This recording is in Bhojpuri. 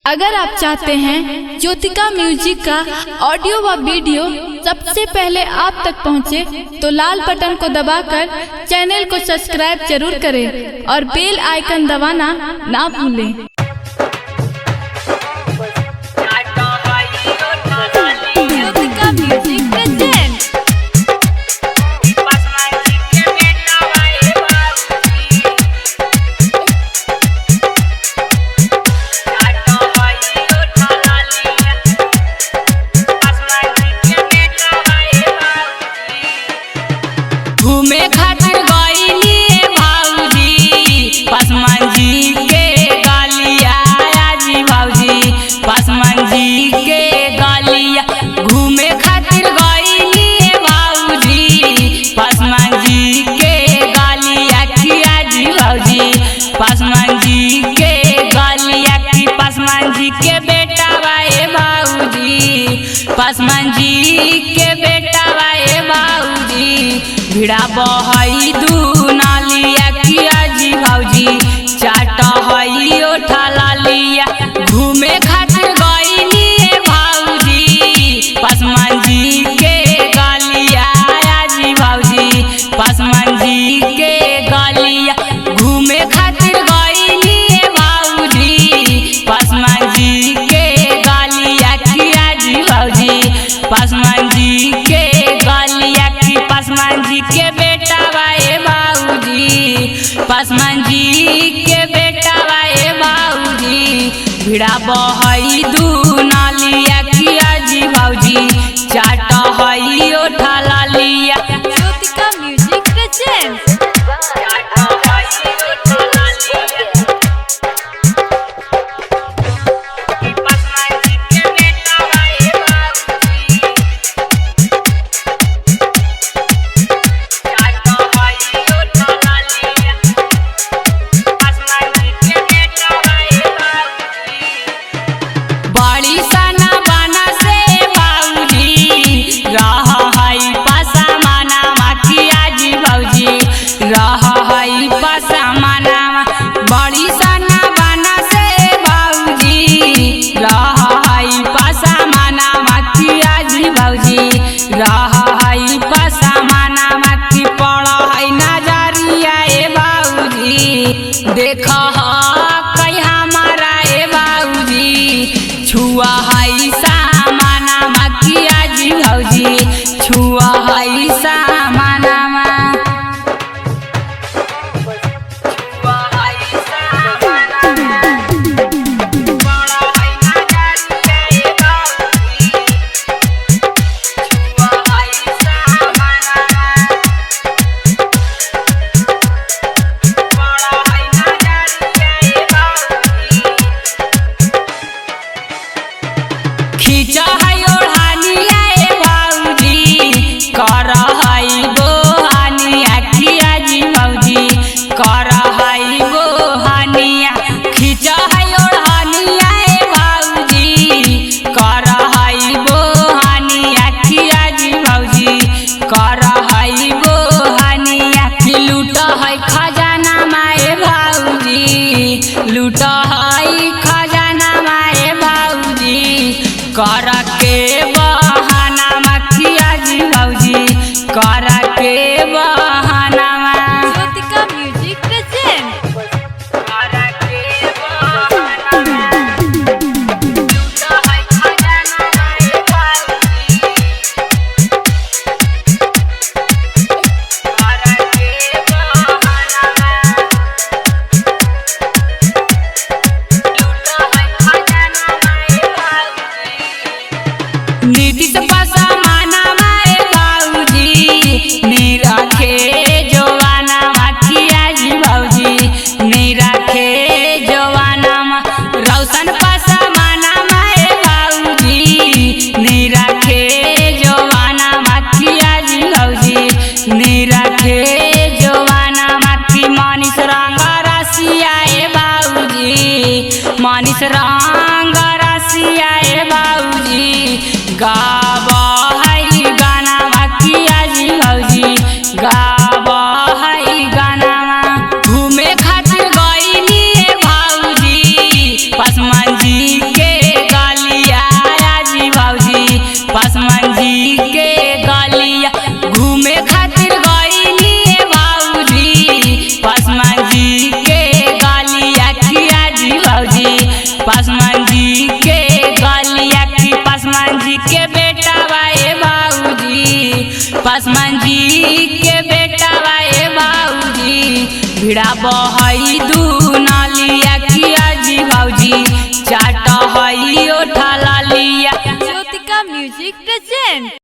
अगर आप चाहते हैं ज्योतिका म्यूजिक का ऑडियो व वीडियो सबसे पहले आप तक पहुंचे, तो लाल बटन को दबाकर चैनल को सब्सक्राइब जरूर करें और बेल आइकन दबाना ना भूलें। Jyotika music present. घूमे खातिर गइली भाऊजी पासवान जी के गलिया, जी भाऊजी पासवान जी के गलिया। घूमे खातिर गइली भाऊजी पासवान जी के गलिया, किया जी भाऊजी पासवान जी के गलिया की पासवान जी के बेटा बाए भाऊजी, पासवान जी के बेटा बाए भाऊजी। भिड़ा बहई दू नालिया, किया जी भाऊजी चाट हई ओठा लालिया। घूमे खातिर गइली भाऊजी पासवान जी के गलिया, जी भाऊजी पासवान जी के गलिया। घूमे खातिर गइली भाऊजी पासवान जी के गलिया, किया जी भाऊजी पासवान जी के गलिया की पासवान जी के बेटा बाए भाऊजी, पासवान जी के बेटा बाए भाऊजी। भिड़ा बहई दू नालिया, किया जी भाऊजी चाट हई ओठा लालिया। Jyotika music present. बड़ी सना बना से भाऊजी रह हई पसामाना, किया जी भाऊजी रह हई पसामाना। बड़ी सना बना से भाऊजी रह हई पसामाना, किया जी भाऊजी रह हई पसामाना। की पड़ हई नजरिया ए भाऊजी, देख कई हमारा ए भाऊजी। छुआ हई सामाना, किया जी भाऊजी छुआ हई सामाना। छुआ हई सामाना, बड़ा हई नजरिया ए भाऊजी। छुआ हई सामाना, बड़ा हई नजरिया ए भाऊजी। खींचा हई ओढ़ानिया ए भाऊजी, कर हई बोहानिया, किया जी भाऊजी कर हई बोहानिया। खींचा हई ओढ़ानिया ए भाऊजी, कर हई बोहानिया, किया जी भाऊजी कर हई बोहानिया। लूट हई खजाना माए भाऊजी, लूट हई खजाना माए भाऊजी। कर के बहाना, किया जी भाऊजी कर के बहाना। Jyotika music present. कर के बहाना, लूट हई खजाना माए भाऊजी। कर के बहाना, लूट हई खजाना माए भाऊजी। नीतीश पसामाना माए भाऊजी, निराखे जवाना, किया जी भाऊजी निराखे जवाना। रौशन पसामाना माए भाऊजी, निराखे जवाना, किया जी भाऊजी निराखे जवाना। की मनीष रंग रसिया ए भाऊजी, मनीष रंग रसिया ए भाऊजी। गाब हई गाना, किया जी भाऊजी गाब हई गाना। घूमे खातिर गइली भाऊजी पासवान जी के पासवान जी के बेटा वाए बाबूजी भिड़ा बहई दू नालिया किया जी बाबूजी चाट हई ओठा लालिया। Jyotika music present.